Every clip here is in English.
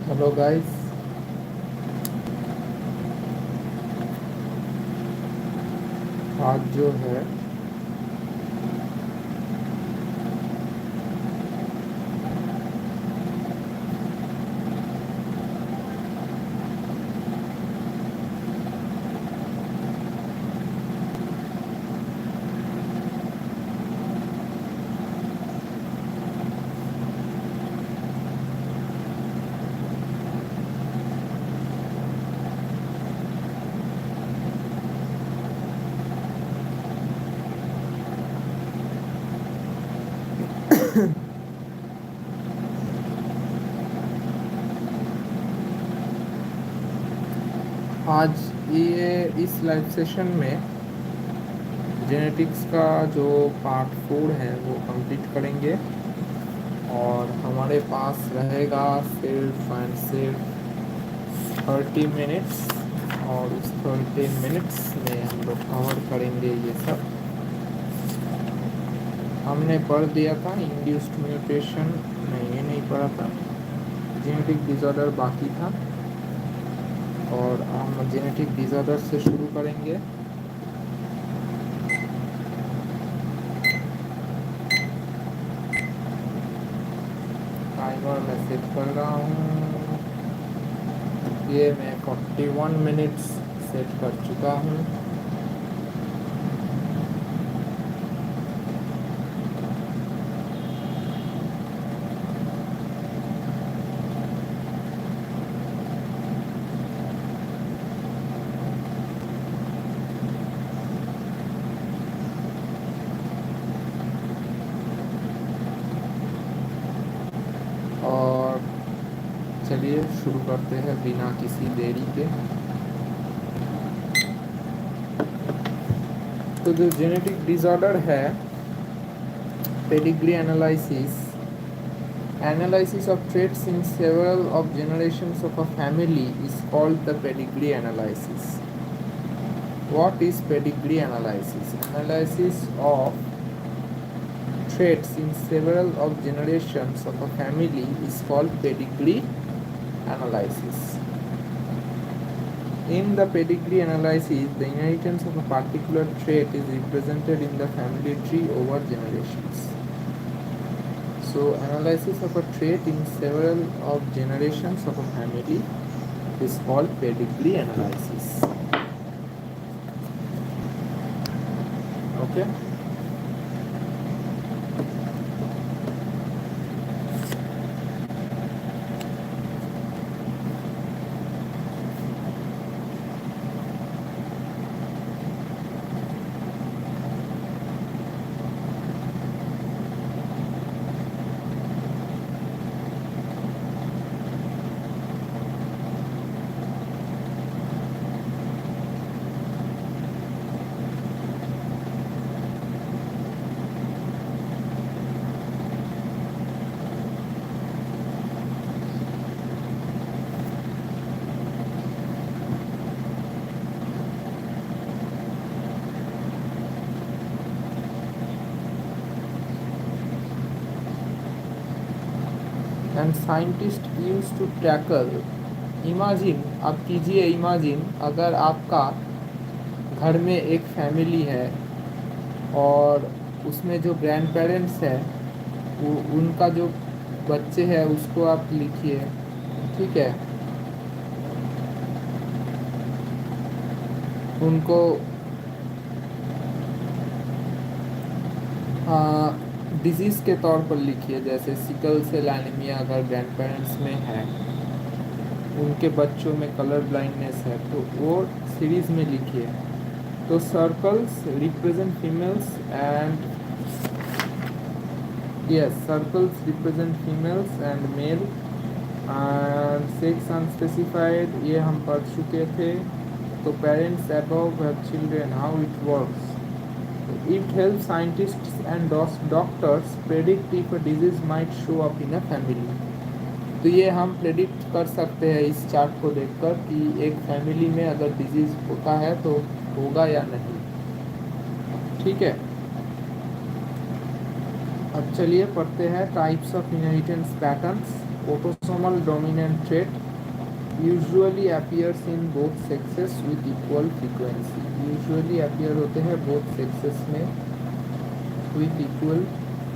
Hello guys. आज जो है आज ये इस लाइव सेशन में जेनेटिक्स का जो पार्ट 4 है वो कंप्लीट करेंगे और हमारे पास रहेगा सिर्फ एंड सिर्फ 30 मिनट्स और उस 30 मिनट्स में हम लोग कवर करेंगे ये सब। हमने पढ़ दिया था इंड्यूस्ड म्यूटेशन, नहीं ये नहीं पढ़ा था, जेनेटिक डिसऑर्डर बाकी था और हम जेनेटिक डिसऑर्डर से शुरू करेंगे। टाइमर मैं सेट कर रहा हूँ, ये मैं 41 मिनट्स सेट कर चुका हूँ। और चलिए शुरू करते हैं बिना किसी देरी के। तो जो जेनेटिक डिसऑर्डर है, pedigree analysis of traits in several of generations of a family is called the pedigree analysis. What is pedigree analysis? Analysis of traits in several of generations of a family is called pedigree analysis. In the pedigree analysis, the inheritance of a particular trait is represented in the family tree over generations. So, analysis of a trait in several of generations of a family is called pedigree analysis. Okay. And scientists used to tackle, imagine, आप कीजिए imagine अगर आपका घर में एक family है और उसमें जो ग्रैंड पेरेंट्स है वो उनका जो बच्चे हैं उसको आप लिखिए, ठीक है। उनको डिजीज़ के तौर पर लिखिए, जैसे सिकल सेल एनीमिया अगर ग्रैंड पेरेंट्स में है, उनके बच्चों में कलर ब्लाइंडनेस है तो वो सीरीज़ में लिखिए। तो circles represent females and circles represent females and male and sex unspecified, ये हम पढ़ चुके थे। तो parents above have children, how it works. It helps scientists and doctors predict if a disease might show up in a family. तो ये हम predict कर सकते हैं इस चार्ट को देखकर कि एक फैमिली में अगर डिजीज होता है तो होगा या नहीं, ठीक है। अब चलिए पढ़ते हैं types of inheritance patterns. autosomal dominant trait usually appears in both sexes with equal frequency. usually appear होते हैं both sexes में with equal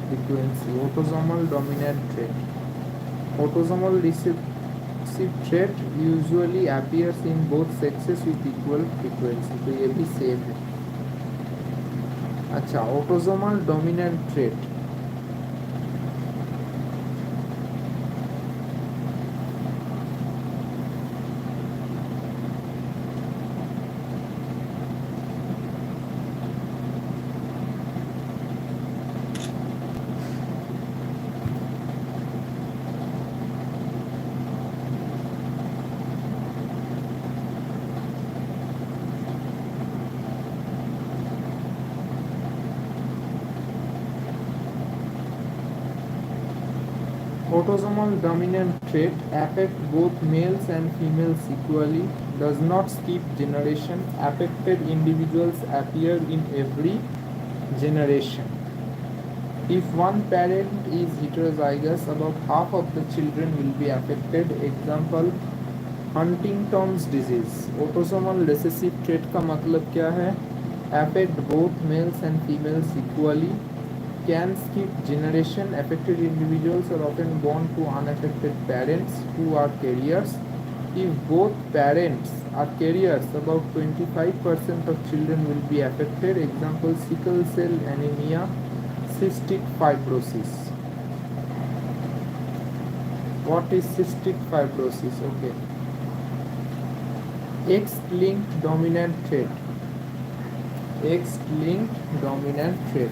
frequency. autosomal dominant trait. autosomal recessive trait usually appears in both sexes with equal frequency. तो ये भी same है. अच्छा, autosomal dominant trait autosomal dominant trait affect both males and females equally, does not skip generation. Affected individuals appear in every generation. If one parent is heterozygous, about half of the children will be affected. Example, Huntington's disease. autosomal recessive trait का मतलब क्या है? Affect both males and females equally, can skip generation. Affected individuals are often born to unaffected parents who are carriers. If both parents are carriers, about 25% of children will be affected. Example, sickle cell anemia, cystic fibrosis. What is cystic fibrosis? Okay. X-linked dominant trait. X-linked dominant trait.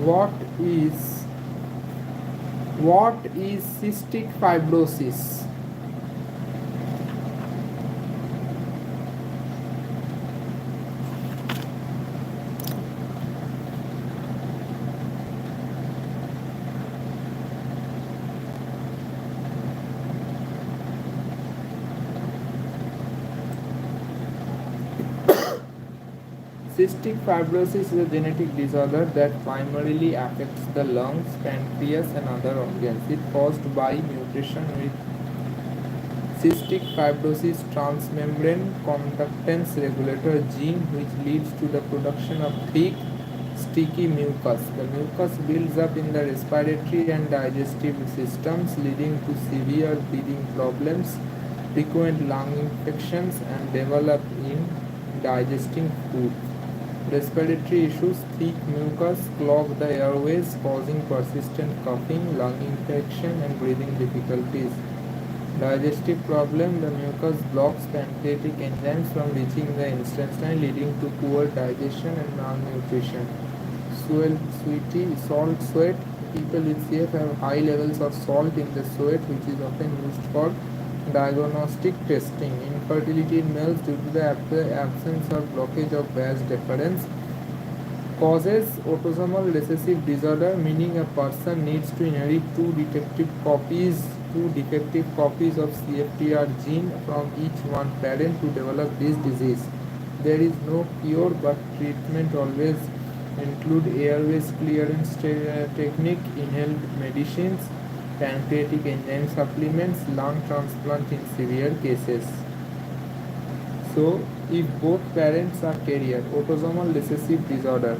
What is cystic fibrosis? Cystic fibrosis is a genetic disorder that primarily affects the lungs, pancreas, and other organs. It is caused by mutation with cystic fibrosis transmembrane conductance regulator gene, which leads to the production of thick, sticky mucus. The mucus builds up in the respiratory and digestive systems, leading to severe breathing problems, frequent lung infections, and develop in digesting food. Respiratory issues: thick mucus clog the airways, causing persistent coughing, lung infection, and breathing difficulties. Digestive problem: the mucus blocks pancreatic enzymes from reaching the intestine, leading to poor digestion and malnutrition. Salt sweat: people with CF have high levels of salt in the sweat, which is often used for diagnostic testing. Infertility in males due to the absence or blockage of vas deferens. Causes: autosomal recessive disorder, meaning a person needs to inherit two defective copies of CFTR gene from each one parent to develop this disease. There is no cure, but treatment always include airways clearance technique, inhaled medicines, pancreatic enzyme supplements, lung transplant in severe cases. So, if both parents are carrier, autosomal recessive disorder.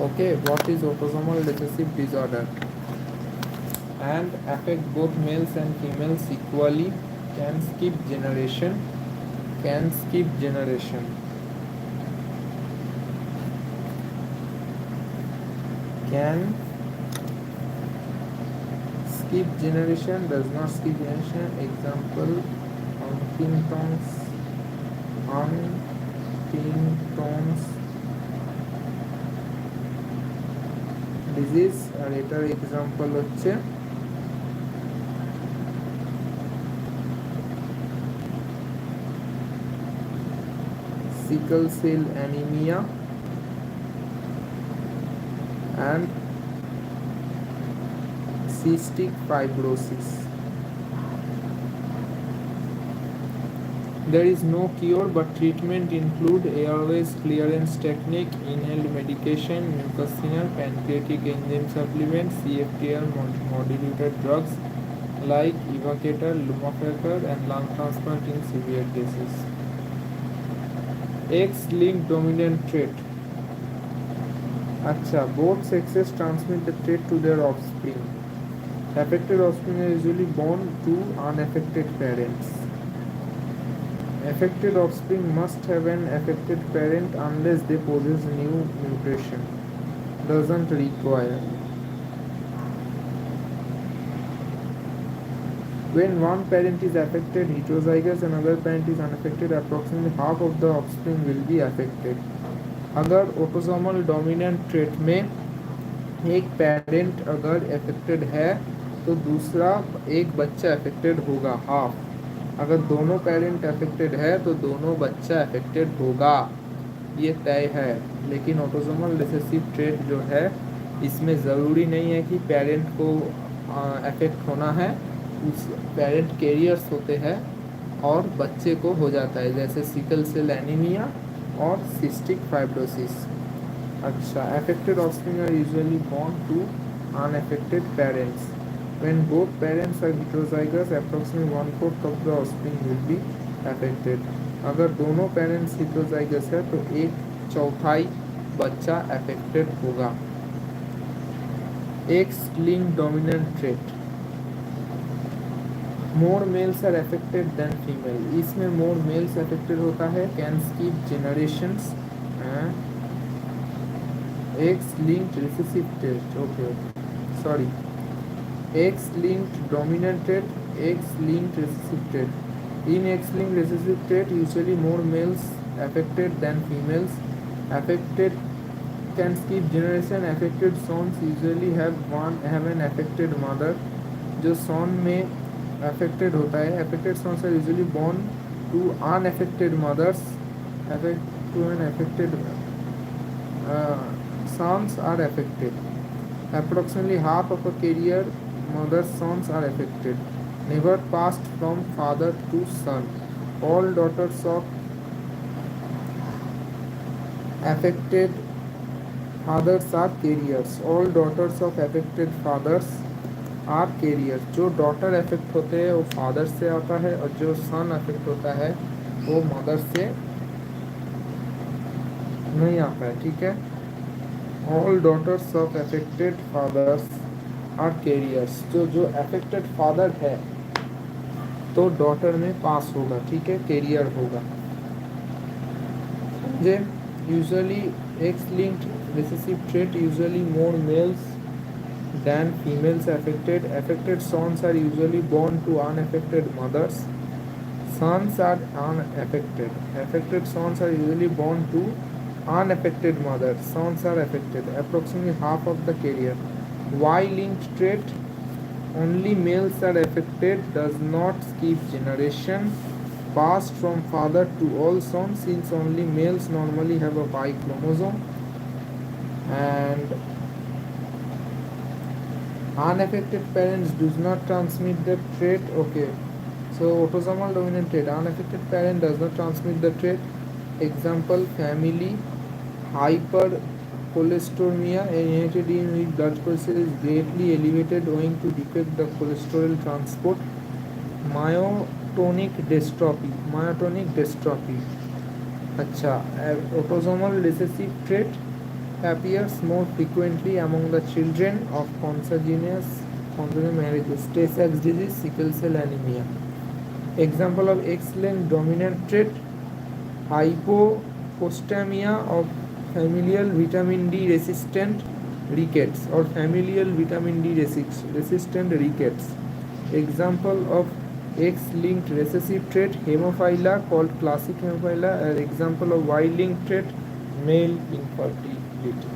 Okay, what is autosomal recessive disorder? And affect both males and females equally, can skip generation. Can skip generation. Does not skip generation. Example, Huntington's disease. আর এটার example হচ্ছে sickle cell anemia and cystic fibrosis. There is no cure, but treatment include airways clearance technique, inhaled medication, mucociner, pancreatic enzyme supplements, CFTR modulated drugs like evacator, lumefantrine, and lung transplant in severe cases. X-linked dominant trait. Acha, both sexes transmit the trait to their offspring. Affected offspring are usually born to unaffected parents. Affected offspring must have an affected parent unless they possess new mutation. Doesn't require. When one parent is affected, heterozygous, and another parent is unaffected, approximately half of the offspring will be affected. अगर autosomal dominant trait में एक parent अगर affected है तो दूसरा एक बच्चा affected होगा, हाफ। अगर दोनों पेरेंट अफेक्टेड है तो दोनों बच्चा अफेक्टेड होगा, ये तय है। लेकिन ऑटोसोमल रिसेसिव ट्रेट जो है इसमें ज़रूरी नहीं है कि पेरेंट को अफेक्ट होना है, उस पेरेंट कैरियर्स होते हैं और बच्चे को हो जाता है, जैसे सिकल सेल एनीमिया और सिस्टिक फाइब्रोसिस। अच्छा, affected offspring are usually born to unaffected parents. When both parents are heterozygous, approximately 1/4 of the offspring will be affected. अगर दोनों पेरेंट्स हेटेरोजाइगस है तो 1/4 बच्चा अफेक्टेड होगा। X-linked dominant trait. More males are affected than female. इसमें more males affected होता है, can skip generations. X-linked recessive trait, okay, sorry, X-linked dominant trait, X-linked recessive trait. In X-linked recessive trait, usually more males affected than females. Affected can skip generation. Affected sons usually have an affected mother. जो son में affected होता है, affected sons are usually born to unaffected mothers. Affected sons are affected. Approximately half of a carrier mother's sons are affected. Never passed from father to son. All daughters of affected fathers are carriers. All daughters of affected fathers are carrier. जो daughter affect होते हैं वो father से आता है और जो सन affect होता है वो मदर से नहीं आता है, ठीक है। All daughters of affected fathers are carriers. जो अफेक्टेड फादर है तो डॉटर में पास होगा, ठीक है, कैरियर होगा। जे usually X-linked recessive trait, usually more males than females affected. Affected sons are usually born to unaffected mothers. Sons are unaffected. Affected sons are usually born to unaffected mothers. Sons are affected. Approximately half of the carrier. Y-linked trait, only males are affected, does not skip generation. Passed from father to all sons, since only males normally have a Y chromosome. And unaffected parents does not transmit the trait. Okay, so autosomal dominant trait, unaffected parent does not transmit the trait. Example, family hypercholesteremia, inherited in which blood pressure is greatly elevated owing to defect the cholesterol transport. Myotonic dystrophy. अच्छा, autosomal recessive trait appears more frequently among the children of consanguineous marriages. Tay-Sachs disease, sickle cell anemia. Example of X-linked dominant trait, hypophosphatemia of familial vitamin D resistant rickets or familial vitamin D resistant rickets. Example of X-linked recessive trait, hemophilia called classic hemophilia. Example of Y-linked trait, male infertility.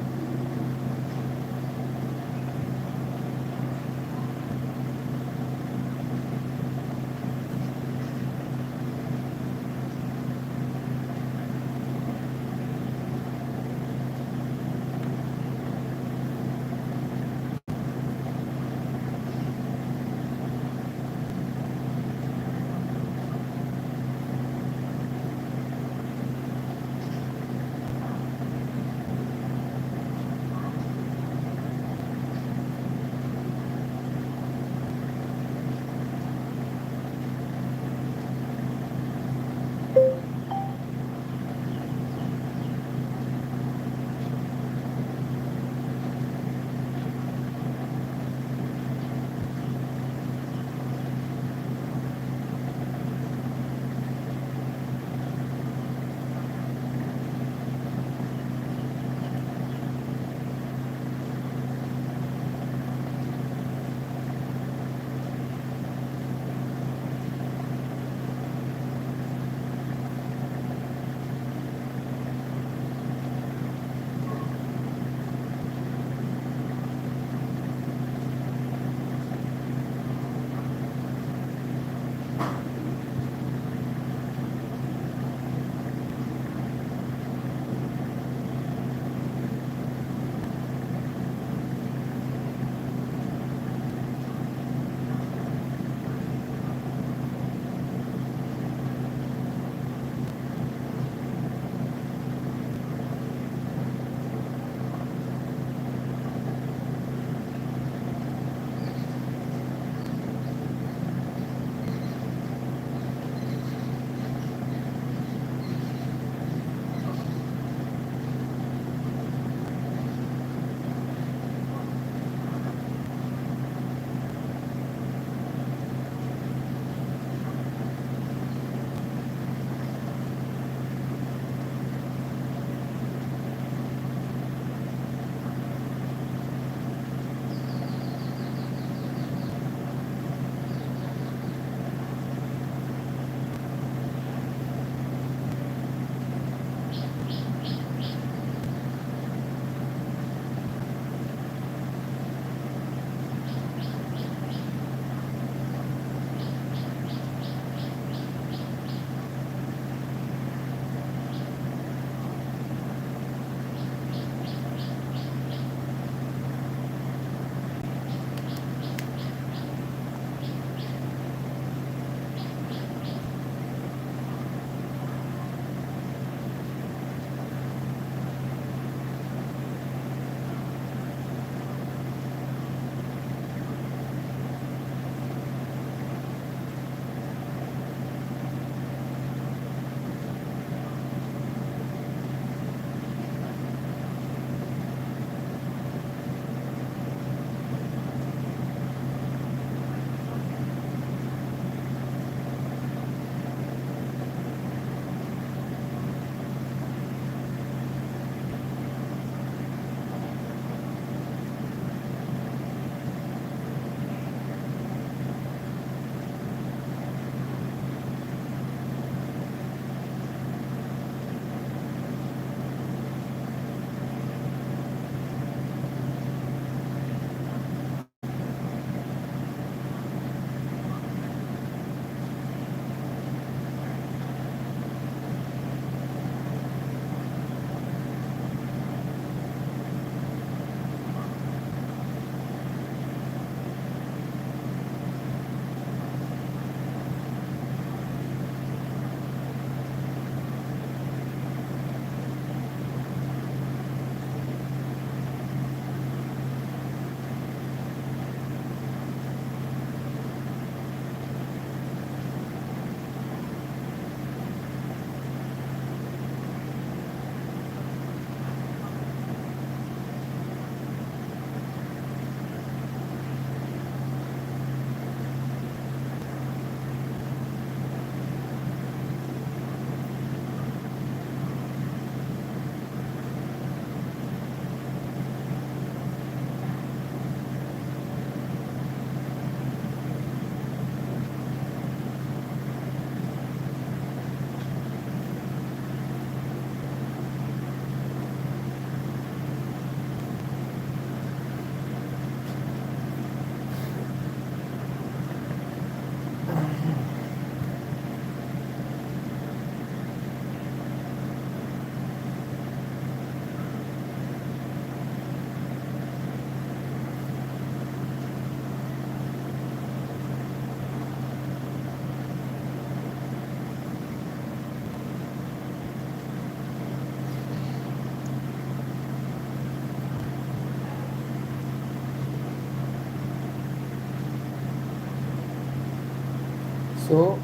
So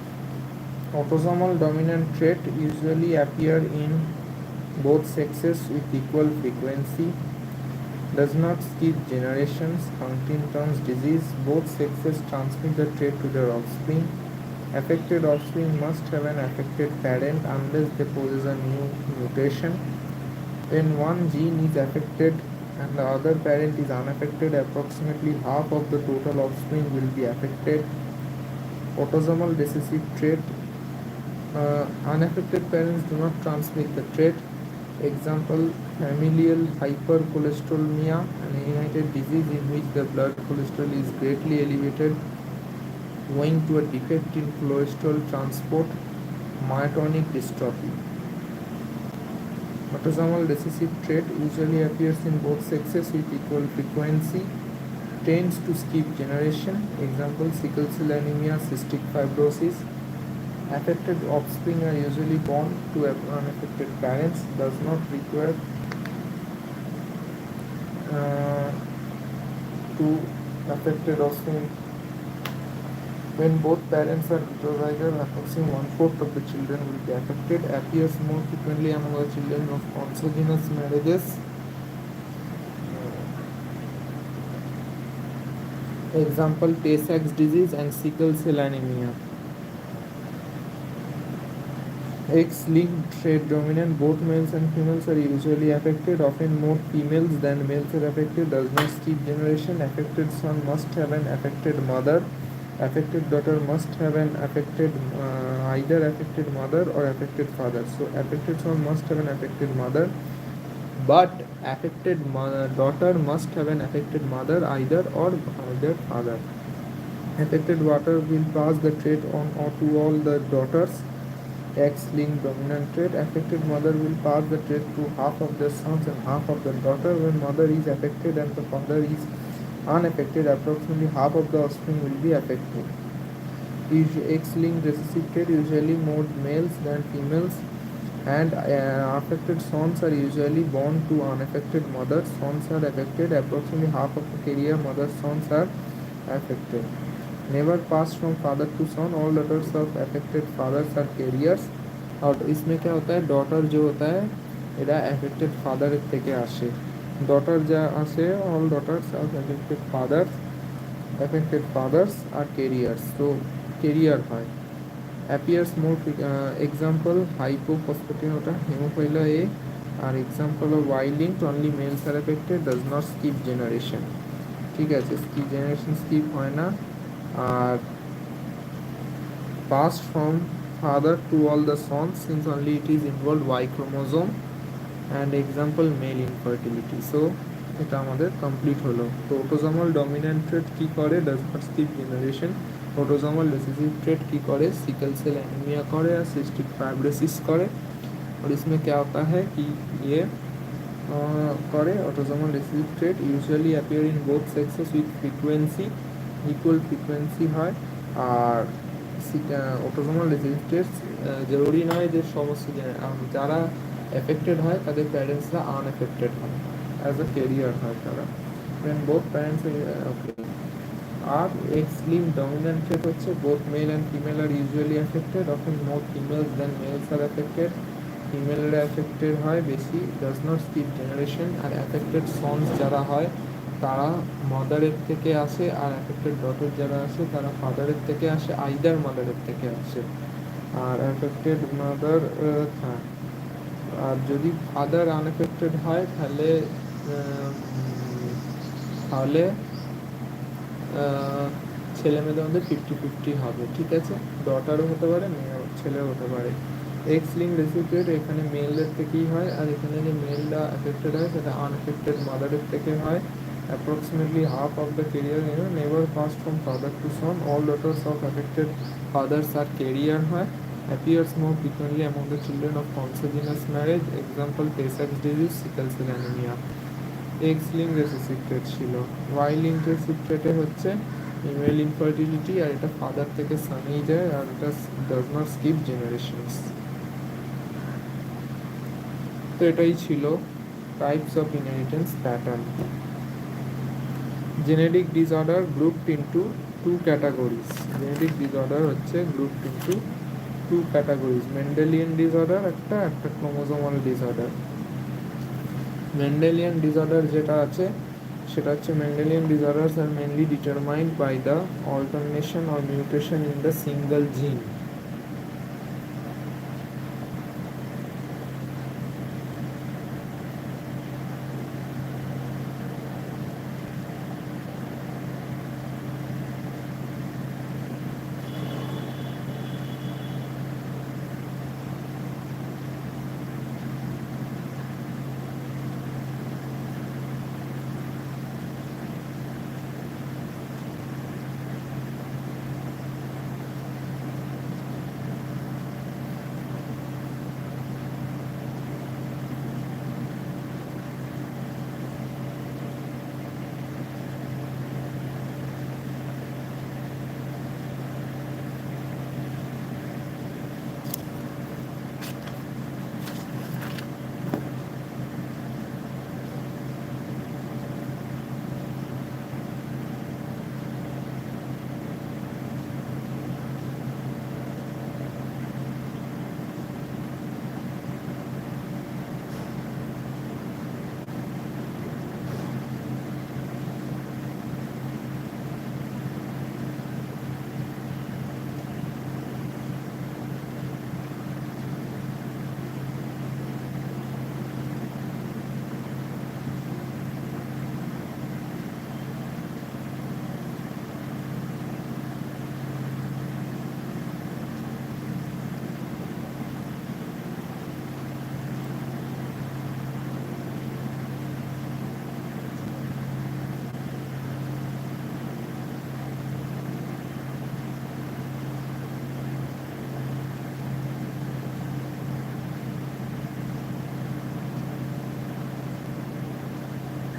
autosomal dominant trait usually appear in both sexes with equal frequency, does not skip generations. Huntington's disease, both sexes transmit the trait to their offspring. Affected offspring must have an affected parent unless they possess a new mutation. When one gene is affected and the other parent is unaffected, approximately half of the total offspring will be affected. Autosomal recessive trait. Unaffected parents do not transmit the trait. Example, familial hypercholesterolemia, an inherited disease in which the blood cholesterol is greatly elevated owing to a defect in cholesterol transport. Myotonic dystrophy. Autosomal recessive trait usually appears in both sexes with equal frequency, tends to skip generation. Example, sickle cell anemia, cystic fibrosis. Affected offspring are usually born to unaffected parents, does not require to affected offspring. When both parents are heterozygous, approximately one-fourth of the children will be affected. Appears more frequently among the children of consanguineous marriages. Example, Tay-Sachs disease and sickle cell anemia. X-linked trait dominant, both males and females are usually affected, often more females than males are affected, does not skip generation. Affected son must have an affected mother. Affected daughter must have an affected either affected mother or affected father. So affected son must have an affected mother, but affected daughter must have an affected mother either or either father. Affected daughter will pass the trait on or to all the daughters. X-linked dominant trait. Affected mother will pass the trait to half of the sons and half of the daughter. When mother is affected and the father is unaffected, approximately half of the offspring will be affected. X-linked recessive trait usually more males than females, and affected sons are usually born to unaffected mothers. Sons are affected. Approximately half of the carrier mother's sons are affected. Never passed from father to son. All daughters of affected fathers are carriers. और इसमें क्या होता है, daughter जो होता है এটা affected father থেকে আসে, ডটার যা আসে all daughters of affected fathers are carriers, so carrier হয়. Appears more example hypophosphatemia ওটা হেমোফাইলা A, R example of Y-linked only males are affected, does not skip generation. ঠিক আছে, skip generation skip হয় না, আর passed from father to all the sons since only it is involved Y chromosome, and example male infertility. So এটা আমাদের complete হলো. তো autosomal dominant ট্রেট কী করে, does not skip generation. Autosomal recessive trait की करे, sickle cell anaemia करे या cystic fibrosis करे. और इसमें क्या होता है कि ये करे autosomal recessive trait usually appear in both sexes with frequency, equal frequency है. আর অটোসোমাল রিসেসিভ ট্রেট জরুরি নয় যে সমস্ত যারা এফেক্টেড হয় তাদের প্যারেন্টসরা আনএফেক্টেড হয়, অ্যাজ আ ক্যারিয়ার হয় তারা. when both parents okay. আর X-linked dominant trait হচ্ছে both male and female are usually affected, often more females than males are affected. ফিমেলরা অ্যাফেক্টেড হয় বেশি, ডাজ নট স্কিপ জেনারেশন. আর অ্যাফেক্টেড সন্স যারা হয় তারা মাদারের থেকে আসে, আর অ্যাফেক্টেড ডটার যারা আসে তারা ফাদারের থেকে আসে, আইদার মাদারের থেকে আসে. আর অ্যাফেক্টেড মাদার হ্যাঁ, আর যদি ফাদার আনএফেক্টেড হয় তাহলে তাহলে ছেলে মেয়েদের মধ্যে 50-50 হবে. ঠিক আছে, ডটারও হতে পারে, মেয়ে ছেলেও হতে পারে. X-linked recessive trait এখানে মেলদের থেকেই হয়, আর এখানে যে মেলরা অ্যাফেক্টেড হয় সেটা আনএফেক্টেড মাদারের থেকে হয়. Approximately half of the carrier never pass from father to son. All daughters of affected fathers are carrier হয়. Appears more frequently among the children of consanguineous marriage. Example Tay-Sachs disease, sickle cell anaemia. X-linked recessive trait ছিল. Y-linked recessive trait হচ্ছে male infertility, আর এটা father থেকে সানেই যায়, আর এটা does not skip generations. তো এটাই ছিল types of inheritance pattern. Genetic disorder grouped into two categories. Genetic disorder হচ্ছে grouped into two categories. Mendelian disorder একটা chromosomal disorder. Mendelian disorder যেটা আছে সেটা হচ্ছে Mendelian disorders are mainly determined by the alternation or mutation in the single gene.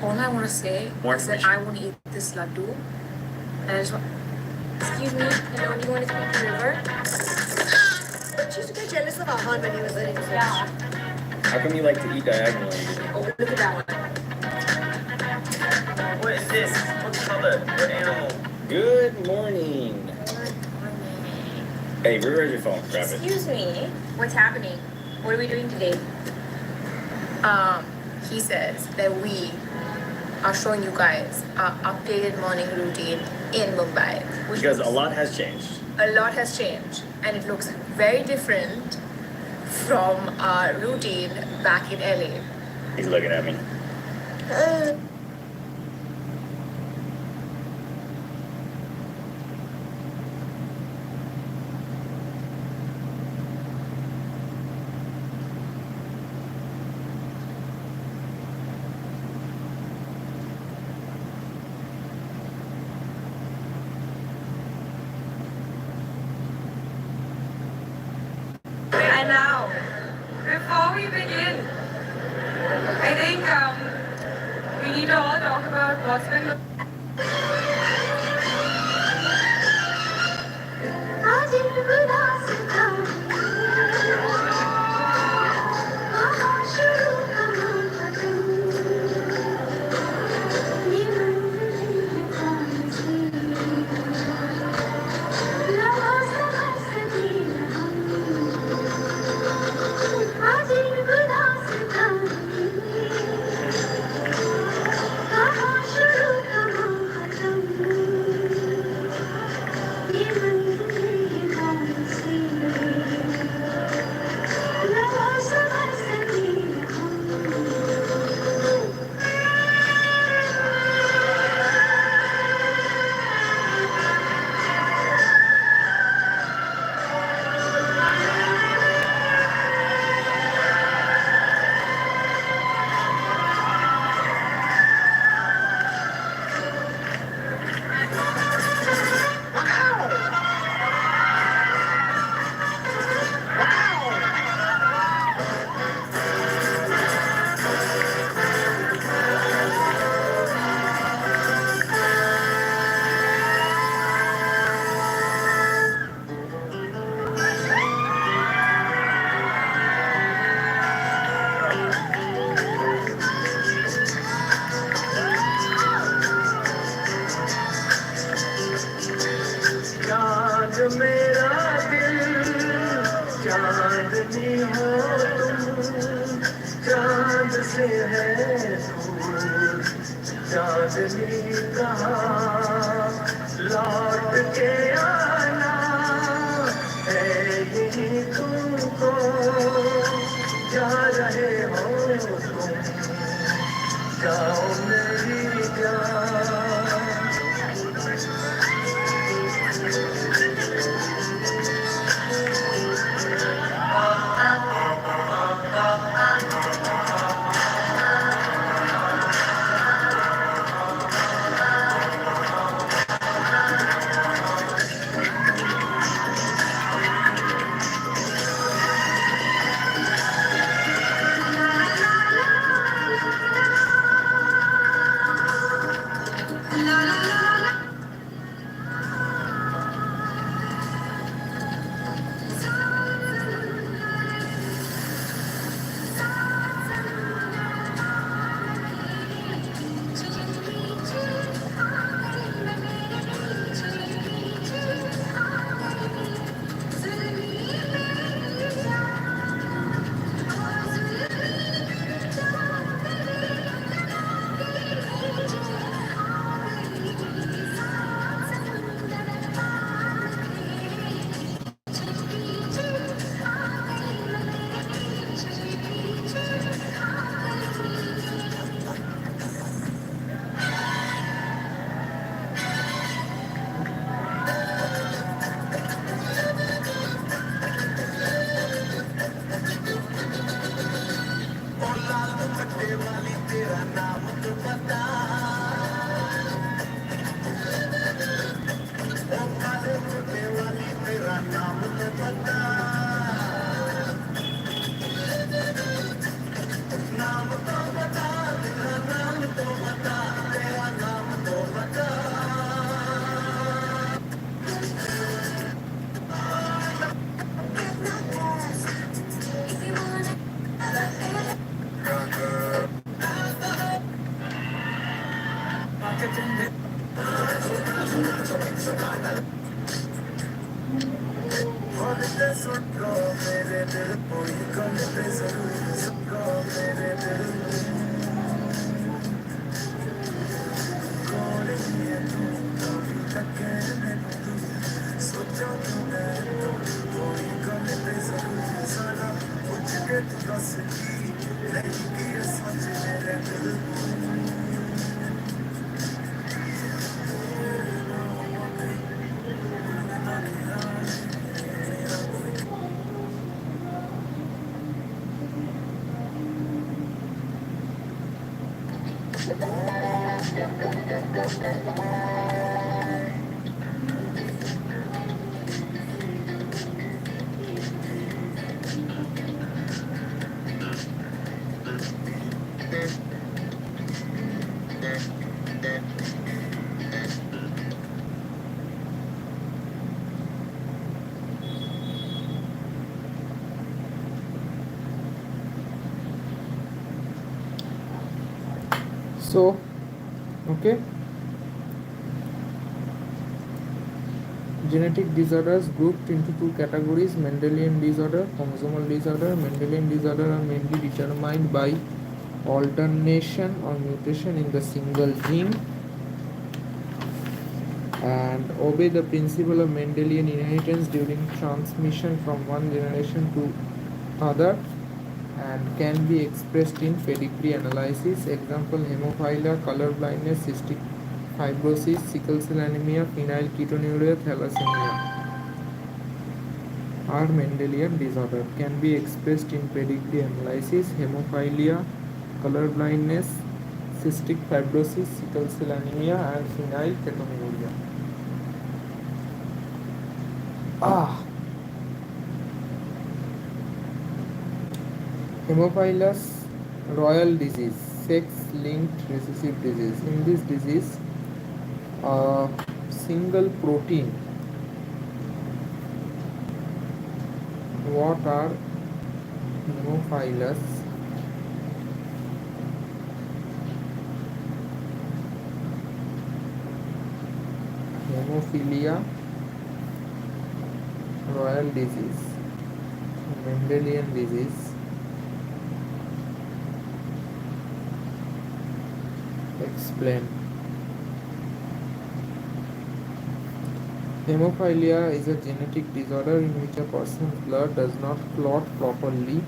All I want to say is that I want to eat this laddu. And I just want. Excuse me, hello, do you want to speak to River? She used to get jealous of Ahan when he was there. Yeah. How come you like to eat diagonally? Oh, look at that one. What is this? What color? What animal? Good morning. Hey, where's your phone? Grab it. Excuse me, what's happening? What are we doing today? He says that we are showing you guys our updated morning routine in Mumbai. Because a lot has changed. A lot has changed, and it looks very different from our routine back in LA. He's looking at me. And now, before we begin, I think we need to all talk about what's been. आज मेरा दिल चांदनी हो तुम, चांद से है दूर चांदनी कहाँ, लौट के आना है यही तुमको, जा रहे हो तुम, जाओ मेरी जान। So, okay, genetic disorders grouped into two categories: Mendelian disorder, chromosomal disorder. Mendelian disorder are mainly determined by alternation or mutation in the single gene and obey the principle of Mendelian inheritance during transmission from one generation to other, and can be expressed in pedigree analysis. Example: hemophilia, color blindness, cystic fibrosis, sickle cell anemia, phenylketonuria, thalassemia are Mendelian disorder. Can be expressed in pedigree analysis. Hemophilia, color blindness, cystic fibrosis, sickle cell anemia, and phenylketonuria. Hemophilus royal disease, sex-linked recessive disease. In this disease, a single protein. What are hemophilus? Hemophilia royal disease, Mendelian disease. Explain. Hemophilia is a genetic disorder in which a person's blood does not clot properly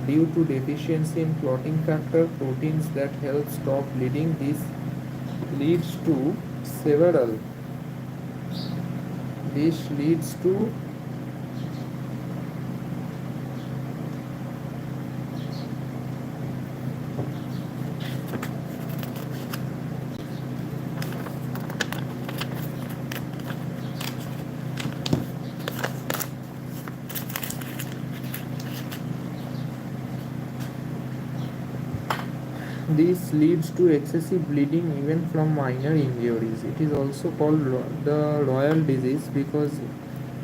due to deficiency in clotting factor proteins that help stop bleeding. This leads to several. This leads to This leads to excessive bleeding even from minor injuries. It is also called the royal disease because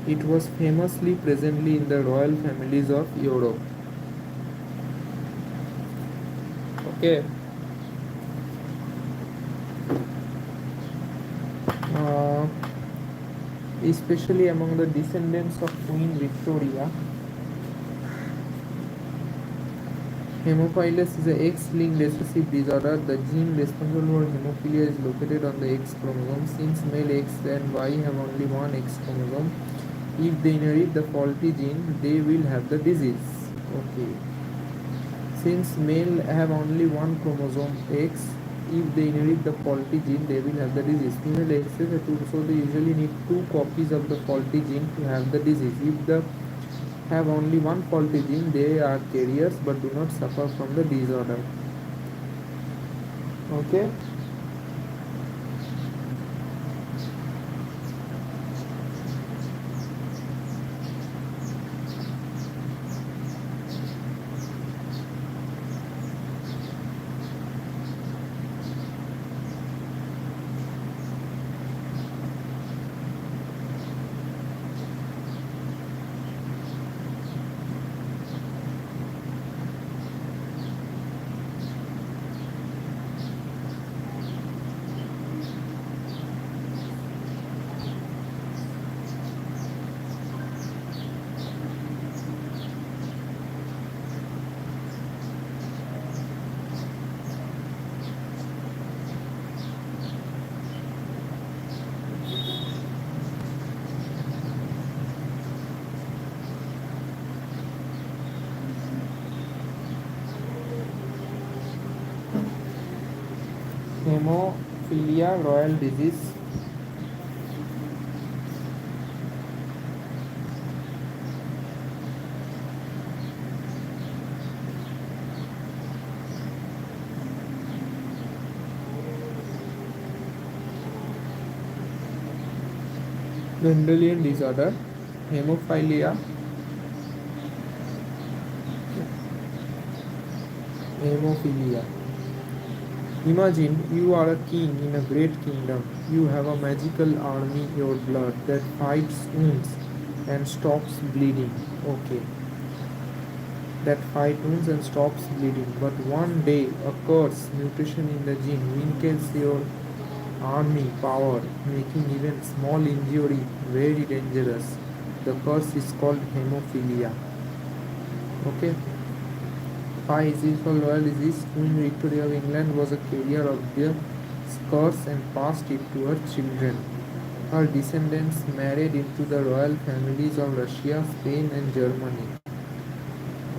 it was famously presently in the royal families of Europe. Okay. Uh, Especially among the descendants of Queen Victoria, hemophilus is a X-linked recessive disorder. The gene responsible for hemophilia is located on the X chromosome. Since male X and Y have only one X chromosome, if they inherit the faulty gene, they will have the disease. Okay. Since male have only one chromosome X, if they inherit the faulty gene, they will have the disease. Female X's are two, so they usually need two copies of the faulty gene to have the disease. If they have only one faulty gene, they are carriers but do not suffer from the disorder. Okay. Hemophilia royal disease. Mendelian disorder. Hemophilia. Hemophilia. Imagine you are a king in a great kingdom. You have a magical army, your blood, that fights wounds and stops bleeding. Okay. That fight wounds and stops bleeding. But one day, a curse, mutation in the gene, weakens your army power, making even small injury very dangerous. The curse is called hemophilia. Okay. Phi is for royal disease. Queen Victoria of England was a carrier of the curse and passed it to her children. Her descendants married into the royal families of Russia, Spain, and Germany.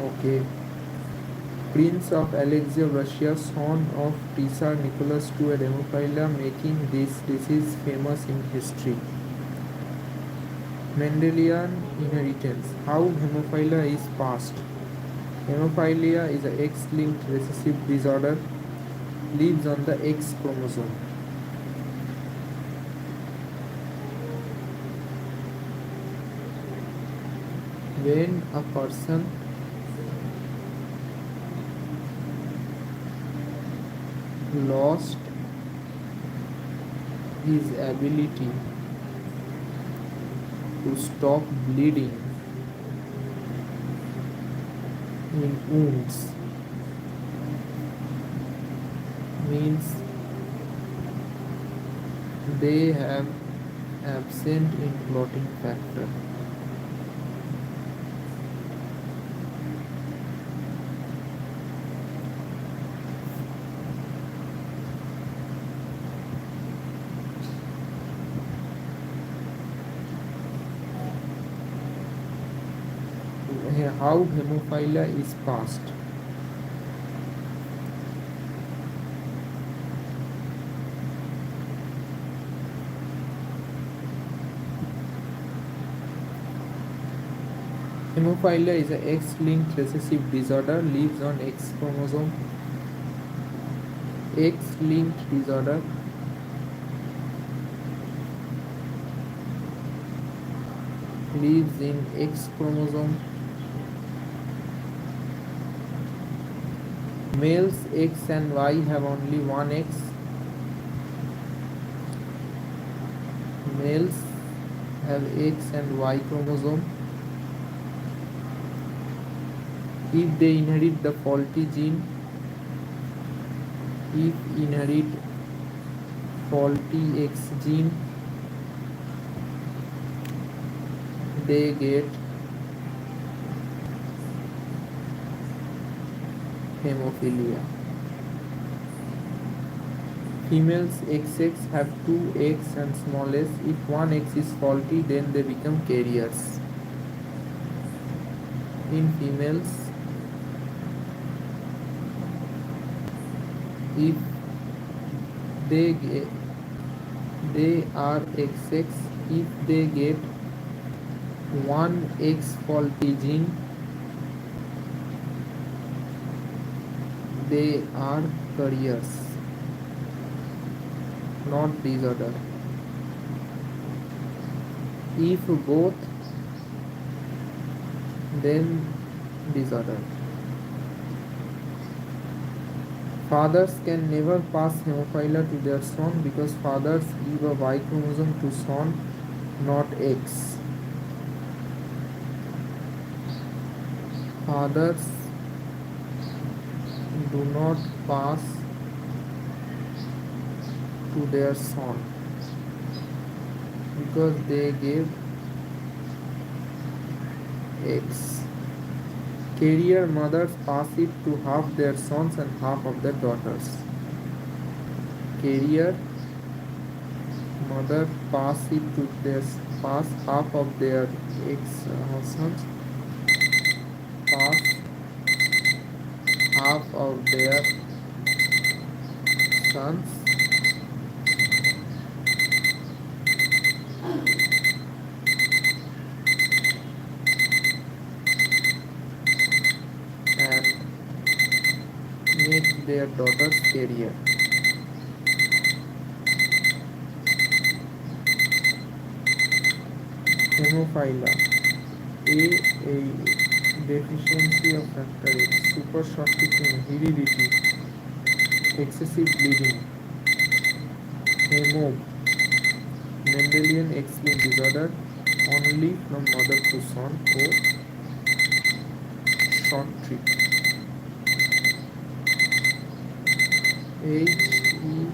Okay. Prince of Alexei of Russia, son of Tsar Nicholas II, had hemophilia, making this disease famous in history. Mendelian inheritance. How hemophilia is passed. Hemophilia is a X-linked recessive disorder, lives on the X chromosome. When a person lost his ability to stop bleeding in wounds, means they have absent in clotting factor. How hemophilia is passed. Hemophilia is a X-linked recessive disorder, lives on X chromosome. X-linked disorder lives in X chromosome. Males X and Y have only one X. Males have X and Y chromosome. If they inherit the faulty gene, faulty X gene, they get hemophilia. Females XX have two X and small s. If one X is faulty, then they become carriers. In females, if they are XX, if they get one X faulty gene, they are carriers, not disorder. If both, then disorder. Fathers can never pass hemophilia to their son because fathers give a Y chromosome to son, not X. Fathers do not pass to their son because they gave X. Carrier mothers pass it to half their sons and half of their daughters. Carrier mother pass half of their sons, pass half of their sons, and make their daughters carrier. Hemophilia. A deficiency of factor X, super shortly heredity, excessive bleeding. Hemo, Mendelian X-linked disorder, only from mother to son, or short trip. HEMOAB.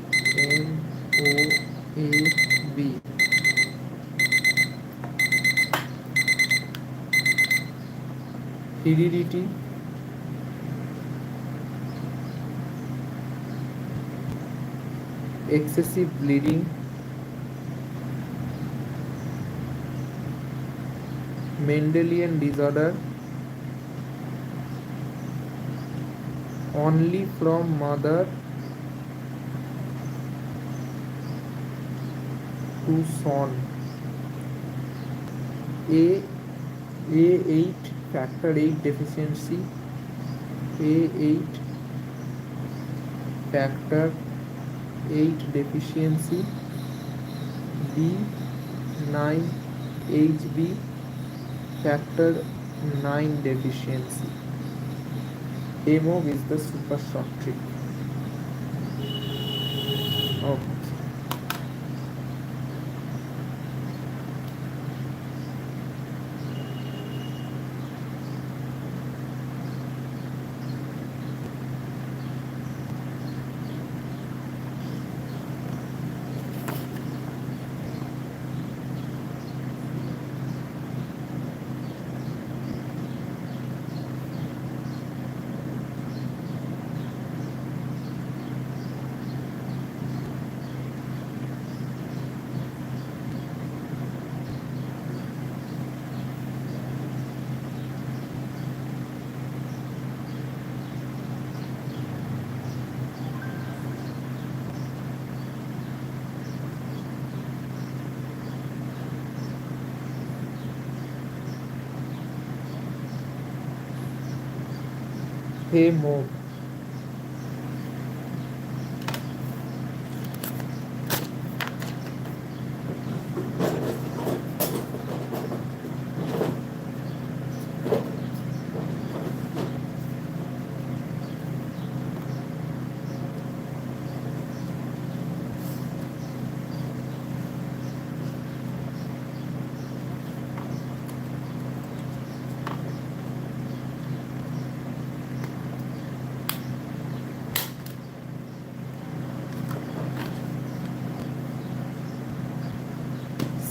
Heredity, excessive bleeding, Mendelian disorder, only from mother to son. A8 factor 8 deficiency, A8 factor 8 deficiency, B9 HB factor 9 deficiency. HEMO is the super short trick. Okay. Hemo.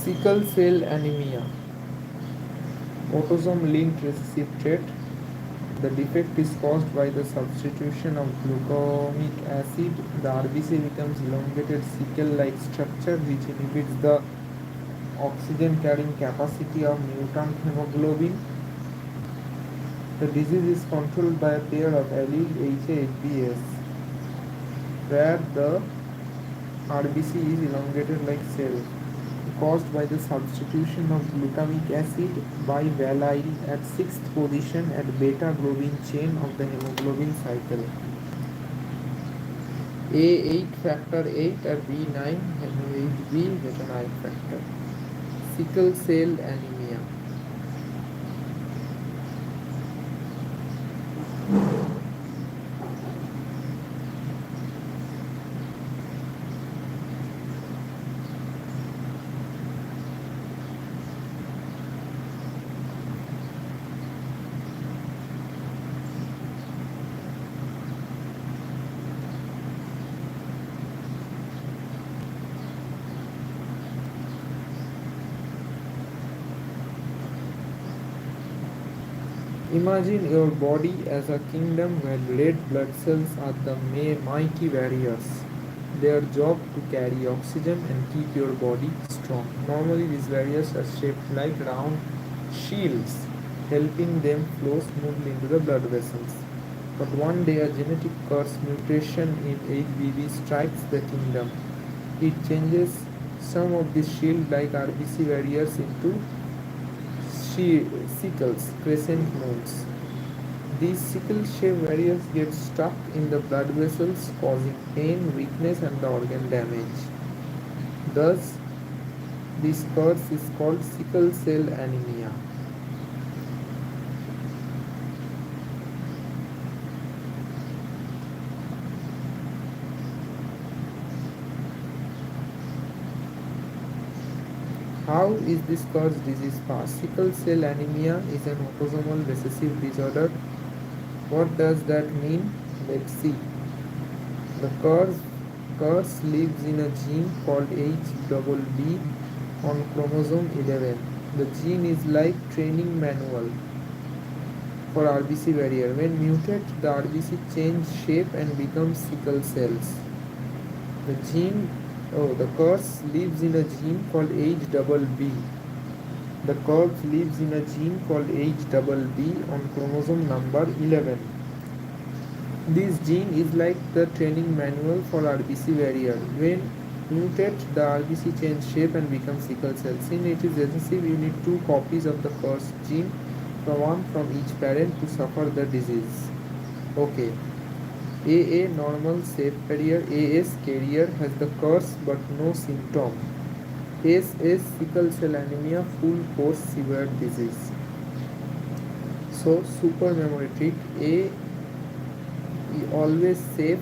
Sickle cell anemia. Autosome linked recessive trait. The defect is caused by the substitution of glucamic acid. The RBC becomes elongated sickle-like structure which inhibits the oxygen carrying capacity of mutant hemoglobin. The disease is controlled by a pair of allele HA-HBs where the RBC is elongated like cell, caused by the substitution of glutamic acid by valine at 6th position at beta globin chain of the hemoglobin cycle. A8 factor 8 or B9 HB beta factor. Sickle cell anemia. Imagine your body as a kingdom where red blood cells are the mighty warriors. Their job to carry oxygen and keep your body strong. Normally these warriors are shaped like round shields, helping them flow smoothly into the blood vessels. But one day a genetic curse mutation in HBV strikes the kingdom. It changes some of these shield-like RBC warriors into sickles, crescent moons. These sickle-shaped warriors get stuck in the blood vessels, causing pain, weakness, and the organ damage. Thus, this curse is called sickle cell anemia. How is this curse disease passed? Sickle cell anemia is an autosomal recessive disorder. What does that mean? Let's see. The curse lives in a gene called HBB on chromosome 11. The gene is like training manual for RBC barrier. When mutated, the RBC change shape and become sickle cells. The curse lives in a gene called HBB. The curse lives in a gene called HBB on chromosome number 11. This gene is like the training manual for RBC barrier. When mutated, the RBC change shape and become sickle cells. Since it is recessive, you need 2 copies of the cursed gene, one from each parent to suffer the disease. Okay. AA normal safe carrier, AS carrier has the curse but no symptom. SS sickle cell anemia, full course severe disease. So super memory trick. A always safe.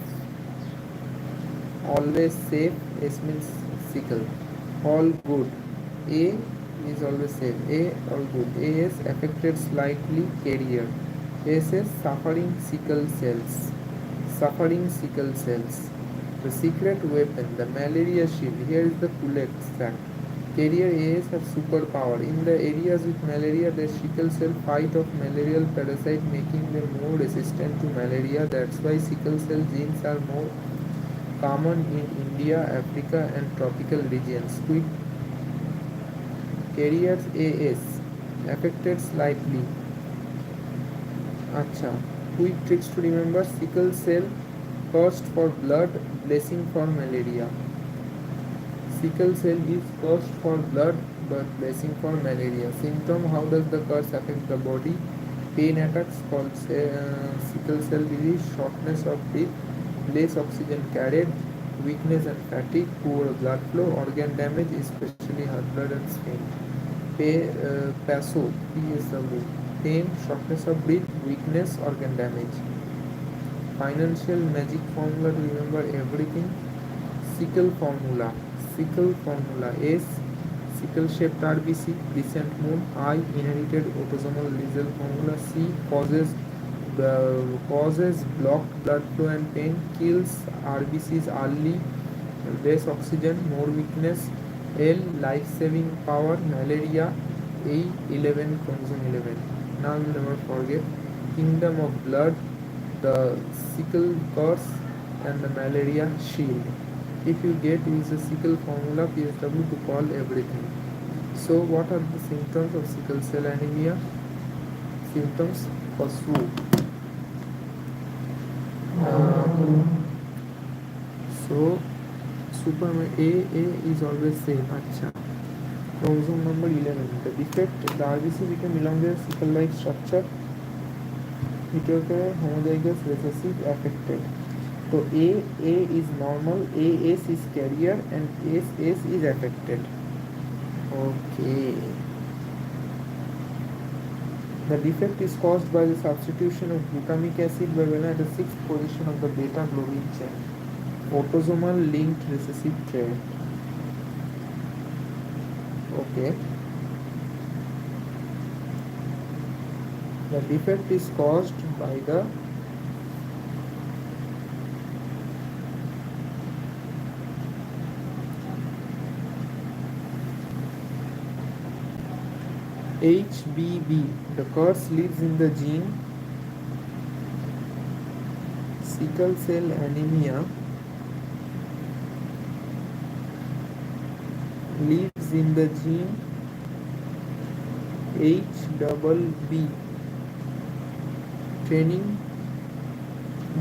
S means sickle. All good. A is always safe. A all good. AS affected slightly carrier. SS suffering sickle cells. The secret weapon, the malaria shield. Here is the coolest fact. Carrier AS have superpower. In the areas with malaria, the sickle cell fight off malarial parasite, making them more resistant to malaria. That's why sickle cell genes are more common in India, Africa, and tropical regions. Quick carriers AS affected slightly. Acha. Quick tricks to remember: sickle cell cursed for blood, blessing for malaria. Sickle cell is cursed for blood but blessing for malaria. Symptom: how does the curse affect the body? Pain attacks called sickle cell disease, shortness of breath, less oxygen carried, weakness and fatigue, poor blood flow, organ damage, especially heart, blood and spleen. PASO, PSW, pain, shortness of breath, weakness, organ damage. Financial magic formula to remember everything. Sickle formula. Sickle formula. S. Sickle shaped RBC, crescent moon. I. Inherited autosomal lethal formula. C. Causes blocked blood flow and pain. Kills RBCs early. Less oxygen, more weakness. L. Life saving power. Malaria. A. 11 chromosome 11. Now you never forget. Kingdom of blood, the sickle curse and the malaria shield. If you get, use the sickle formula PSW to call everything. So what are the symptoms of sickle cell anemia? Symptoms: pursue. So Superman A is always same. Acha. Chromosome number 11. The defect, the RBC became elongated sickle-like structure. Heterochromosome homozygous recessive affected. So A is normal, AS is carrier, and SS is affected. Okay. The defect is caused by the substitution of glutamic acid by Vena at the 6th position of the beta globin chain. Autosomal linked recessive trait. Okay. The defect is caused by the HBB. The curse lives in the gene sickle cell anemia lives in the gene HBB. Training.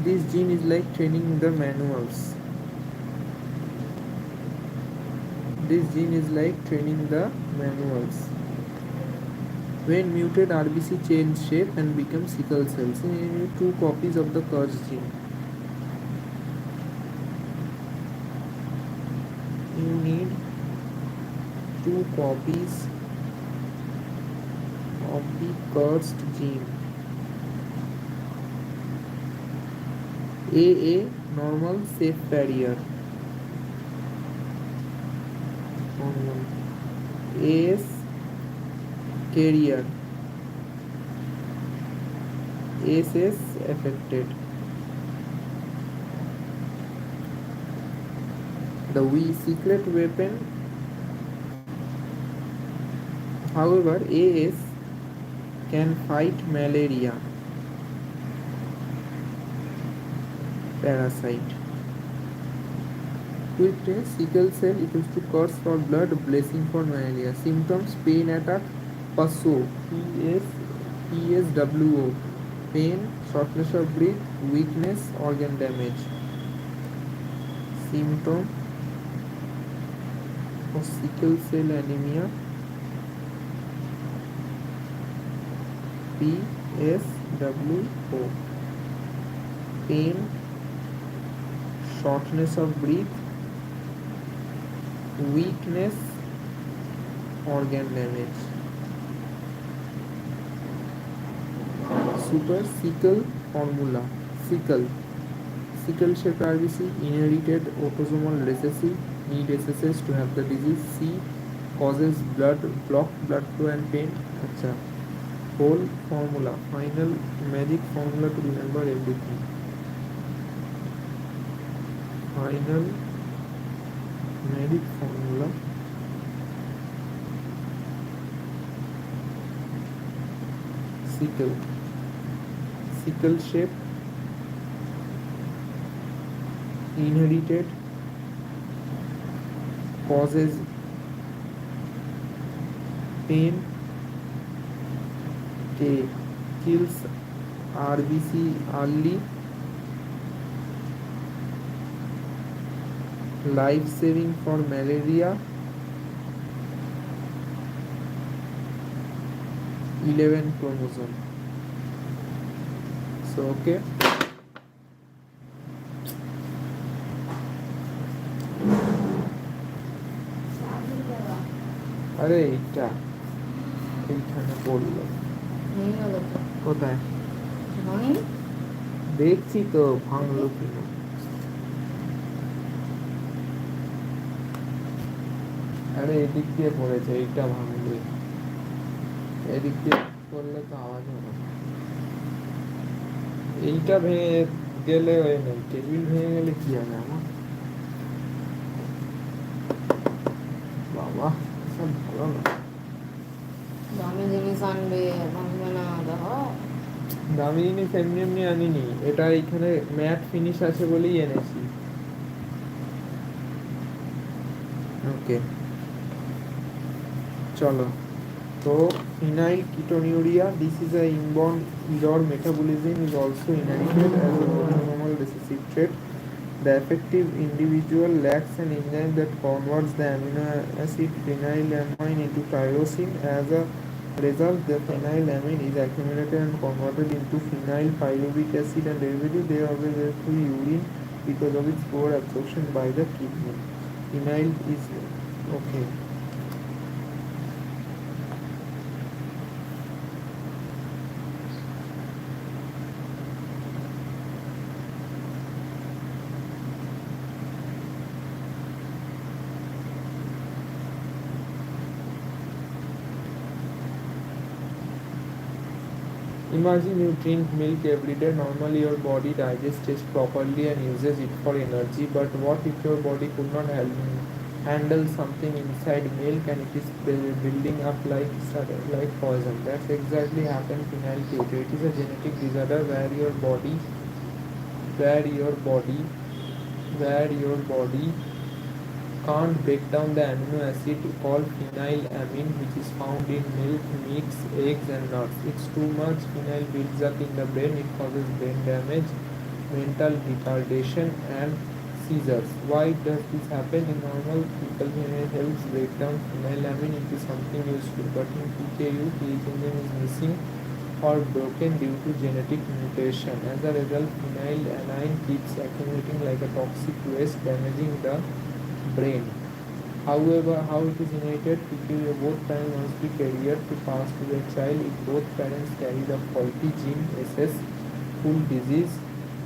This gene is like training the manuals. This gene is like training the manuals. When muted, RBC change shape and become sickle cells. You need 2 copies of the curse gene. You need 2 copies of the cursed gene. AA normal safe barrier. AS carrier. SS affected. The secret weapon. However, AS can fight malaria parasite. Quick test: sickle cell equals to curse for blood, blessing for malaria. Symptoms: pain attack, PSO, PSWO, pain, shortness of breath, weakness, organ damage. Symptom of sickle cell anemia: PSWO, pain, shortness of breath, weakness, organ damage. Super sickle formula. Sickle shaped RBC, inherited autosomal recessive, need SSS to have the disease. C causes blocked blood flow and pain. Acha. Whole formula, final magic formula to remember everything. Final magic formula. Sickle shape, inherited, causes pain, kills RBC early, life saving for malaria, 11 chromosome. so okay. আরে এইটা এইখানে পড়লো কোথায় দেখছি তো ভাঙলো কিনা আরে এদিক দিয়ে পড়েছে এইটা ভাঙবে এদিক দিয়ে পড়লে তো আওয়াজ হবে এইটা ভেঙে গেলে ওই নেই টেবিল ভেঙে গেলে কি হবে আমার বাবা সব ভালো না দামি জিনিস আনবে ভাঙবে না দেখো দামি জিনিস এমনি এমনি আনিনি এটা এইখানে ম্যাট ফিনিশ আছে বলেই এনেছি ওকে চলো তো phenyl ketonuria this is a inborn error metabolism is also inherited as a autosomal recessive trait the affected individual lacks an enzyme that converts the amino acid phenylamine into tyrosine as a result the phenylamine is accumulated and converted into phenyl pyruvic acid and derivative they always go through urine because of its poor absorption by the kidney phenyl is okay Imagine you drink milk every day. Normally, your body digests it properly and uses it for energy. But what if your body could not handle something inside milk and it is building up like poison? That's exactly happened in phenylketonuria. It is a genetic disorder where your body can't break down the amino acid called phenylamine which is found in milk, meats, eggs and nuts. It's too much phenyl builds up in the brain. It causes brain damage, mental retardation and seizures. Why does this happen? In normal people, phenyl helps break down phenylamine into something useful, but in PKU, pH enzyme is missing or broken due to genetic mutation. As a result, phenylalanine keeps accumulating like a toxic waste, damaging the brain. However, how it is inherited? PKU, both parents must be carrier to pass to their child. If both parents carry the faulty gene SS, full disease,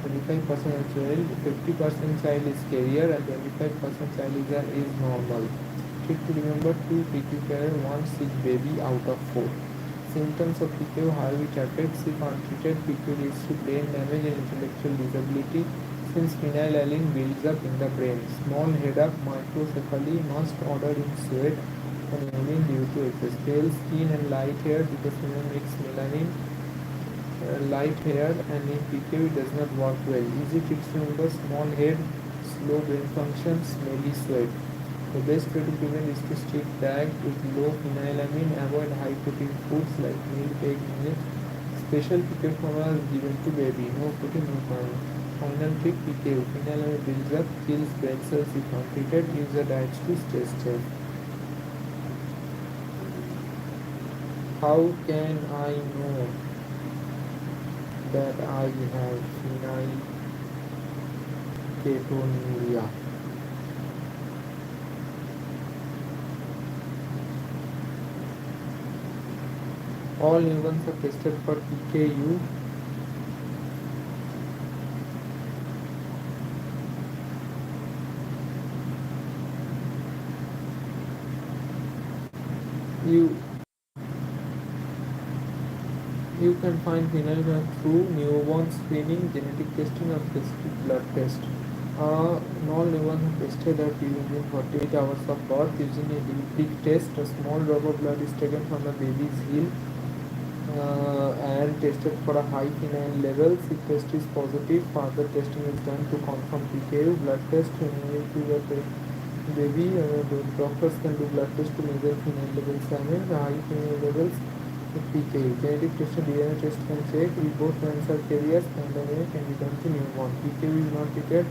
25% of child, 50% child is carrier and 25% child is normal. Trick to remember: 2 PKU carrier, 1 sick baby out of 4. Symptoms of PKU: how it affects. If untreated, PKU leads to brain damage and intellectual disability since phenylalanine builds up in the brain. Small headache, microcephaly, must order in sweat and urine due to excess. Pale skin and light hair because phenyl makes melanin light hair and in PKU it does not work well. Easy tricks to remember: small head, slow brain function, smelly sweat. The best way to prevent is to strict diet with low phenylalanine, avoid high protein foods like milk, egg, milk. Special PKU formula is given to baby, no protein, no carb. Final trick: PKU, phenylalanine builds up, kills brain cells if untreated. Use the diets to stay safe. How can I know that I have phenylketonuria? All newborns are tested for PKU. You can find phenyl through newborn screening, genetic testing, or specific blood test. All newborns are tested at within 48 hours of birth using a lipid test. A small drop of blood is taken from the baby's heel and tested for a high phenyl levels. If test is positive, further testing is done to confirm PKU. Blood test if the baby, the doctors can do blood test to measure phenyl levels. High phenyl levels with PKU. Genetic test and DNA test can check if both parents are carriers and the DNA can be done to newborn. PKU is not treated.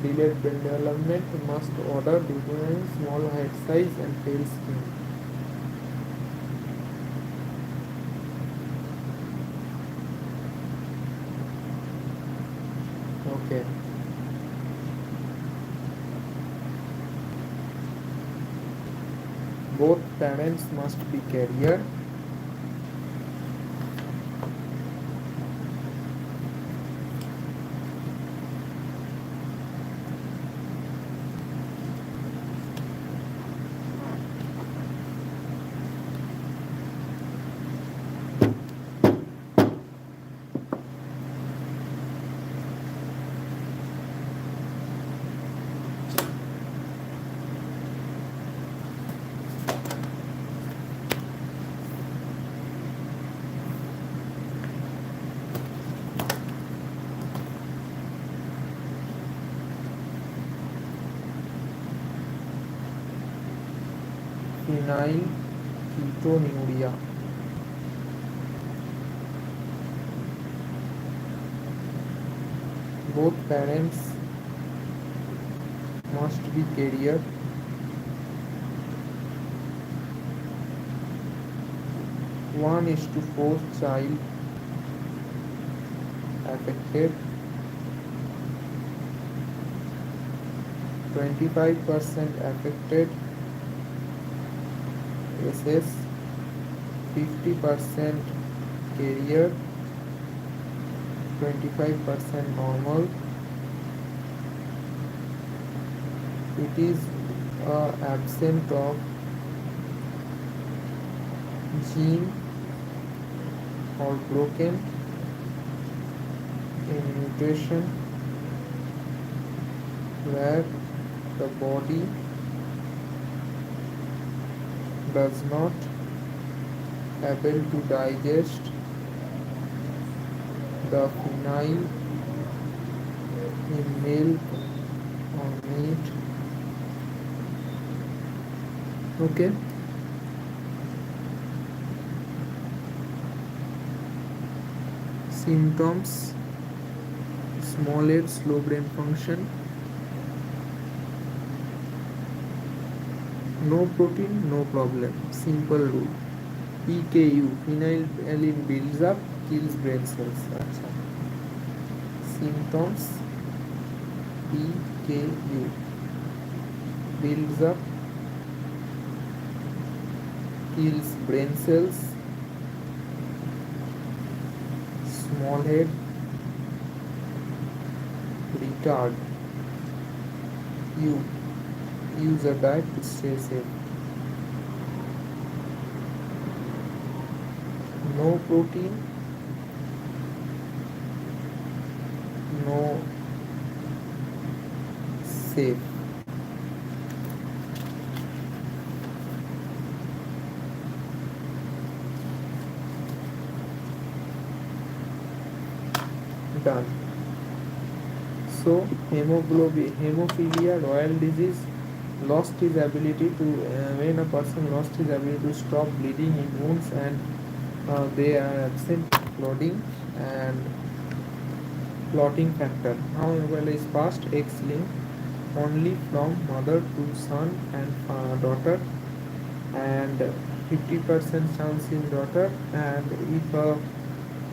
Delayed brain development must order due to small head size and pale skin. Okay. Both parents must be carrier. Phenylketonuria. Both parents must be carrier. One is to 4 child affected. 25% affected SS, 50% carrier, 25% normal. It is absent of gene or broken in mutation where the body does not able to digest the phenyl in milk or meat. Okay. Symptoms: small head, slow brain function, no protein, no problem. Simple rule. PKU, phenylalanine builds up, kills brain cells. Achha. Symptoms: PKU builds up, kills brain cells, small head, retard. Use a diet to stay safe. No protein, no safe. Done. So hemophilia, royal disease, lost his ability to when a person lost his ability to stop bleeding in wounds and they are absent clotting and clotting factor. However, is passed X-linked only from mother to son and daughter, and 50% chance in daughter, and if a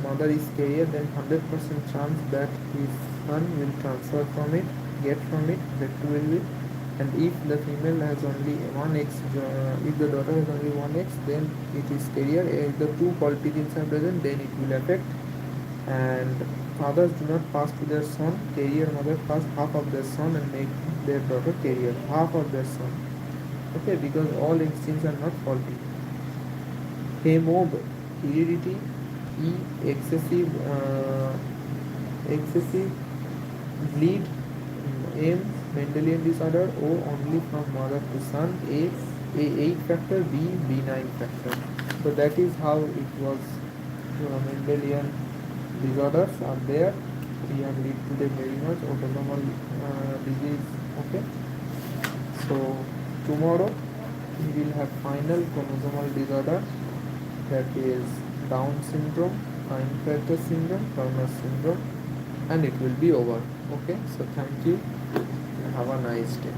mother is carrier then 100% chance that his son will transfer from it, get from it, that will be. And if the female has only one X, if the daughter has only one X, then it is carrier. If the two faulty genes are present, then it will affect. And fathers do not pass to their son carrier. Mother pass half of their son and make their daughter carrier, half of their son. Okay, because all X genes are not faulty. Hemob, heredity. E, excessive bleed. M, Mendelian disorder. O, only from mother to son. A8 factor. B, B9 factor. So that is how it was. Mendelian disorders are there. We have read today very much autosomal disease. Okay. So tomorrow we will have final chromosomal disorder, that is Down syndrome, Klinefelter syndrome, Turner syndrome, and it will be over. Okay, so thank you and have a nice day.